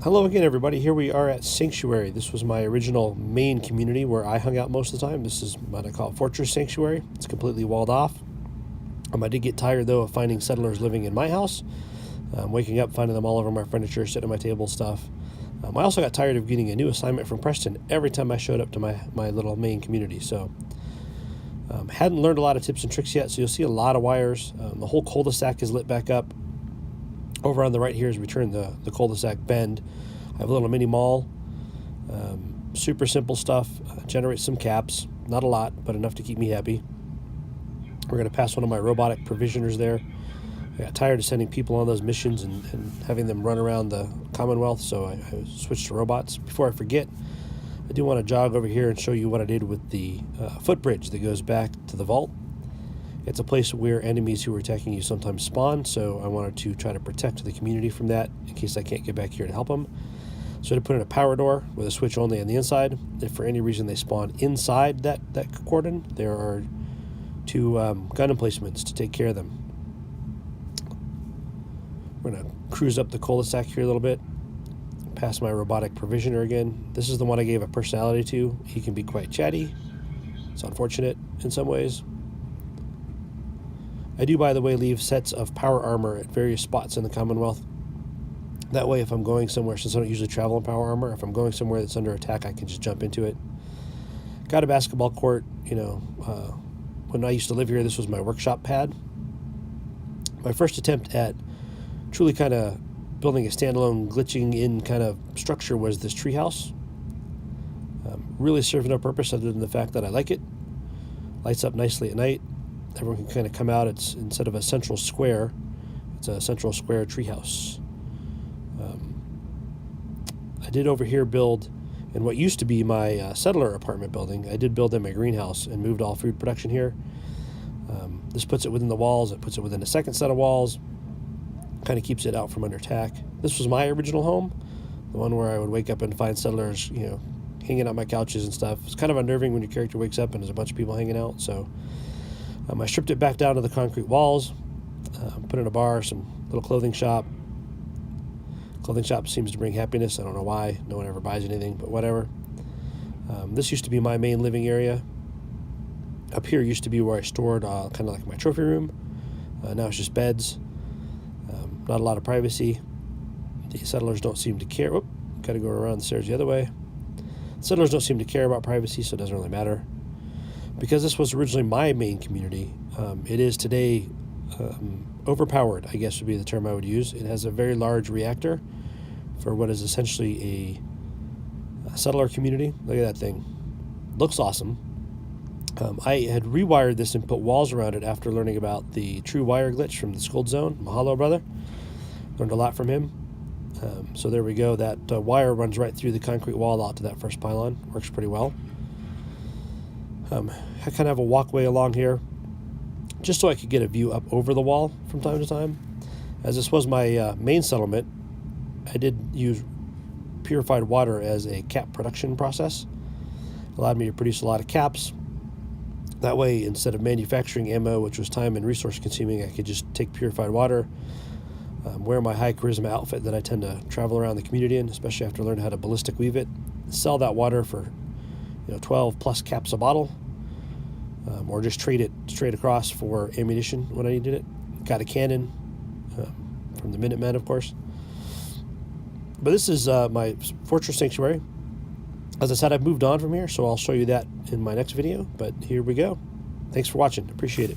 Hello again, everybody. Here we are at Sanctuary. This was my original main community where I hung out most of the time. This is what I call Fortress Sanctuary. It's completely walled off. I did get tired, though, of finding settlers living in my house. Waking up, finding them all over my furniture, sitting at my table, stuff. I also got tired of getting a new assignment from Preston every time I showed up to my little main community. So hadn't learned a lot of tips and tricks yet, so you'll see a lot of wires. The whole cul-de-sac is lit back up. Over on the right here is we turn the cul-de-sac bend. I have a little mini mall. Super simple stuff. Generate some caps. Not a lot, but enough to keep me happy. We're going to pass one of my robotic provisioners there. I got tired of sending people on those missions and having them run around the Commonwealth, so I switched to robots. Before I forget, I do want to jog over here and show you what I did with the footbridge that goes back to the vault. It's a place where enemies who are attacking you sometimes spawn, so I wanted to try to protect the community from that in case I can't get back here to help them. So I put in a power door with a switch only on the inside. If for any reason they spawn inside that cordon, there are two gun emplacements to take care of them. We're going to cruise up the cul-de-sac here a little bit, past my robotic provisioner again. This is the one I gave a personality to. He can be quite chatty. It's unfortunate in some ways. I do, by the way, leave sets of power armor at various spots in the Commonwealth. That way, if I'm going somewhere, since I don't usually travel in power armor, if I'm going somewhere that's under attack, I can just jump into it. Got a basketball court. When I used to live here, this was my workshop pad. My first attempt at truly kind of building a standalone, glitching in kind of structure was this treehouse. Really served no purpose other than the fact that I like it. Lights up nicely at night. Everyone can kind of come out. It's instead of a central square, it's a central square treehouse. I did over here build, in what used to be my settler apartment building, I did build them a greenhouse and moved all food production here. This puts it within the walls. It puts it within a second set of walls. Kind of keeps it out from under attack. This was my original home, the one where I would wake up and find settlers, hanging out my couches and stuff. It's kind of unnerving when your character wakes up and there's a bunch of people hanging out. So I stripped it back down to the concrete walls, put in a bar, some little clothing shop. Clothing shop seems to bring happiness. I don't know why. No one ever buys anything, but whatever. This used to be my main living area. Up here used to be where I stored kind of like my trophy room. Now it's just beds. Not a lot of privacy. The settlers don't seem to care. Whoop, got to go around the stairs the other way. Settlers don't seem to care about privacy, so it doesn't really matter. Because this was originally my main community, it is today overpowered, I guess would be the term I would use. It has a very large reactor for what is essentially a settler community. Look at that thing. Looks awesome. I had rewired this and put walls around it after learning about the true wire glitch from the Scold Zone. Mahalo, brother. Learned a lot from him. So there we go. That wire runs right through the concrete wall out to that first pylon. Works pretty well. I kind of have a walkway along here just so I could get a view up over the wall from time to time. As this was my main settlement, I did use purified water as a cap production process. Allowed me to produce a lot of caps. That way, instead of manufacturing ammo, which was time and resource consuming, I could just take purified water, wear my high charisma outfit that I tend to travel around the community in, especially after learning how to ballistic weave it, sell that water for 12 plus caps a bottle, or just trade it straight across for ammunition when I needed it. Got a cannon from the Minutemen, of course. But this is my Fortress Sanctuary. As I said, I've moved on from here, so I'll show you that in my next video. But here we go. Thanks for watching. Appreciate it.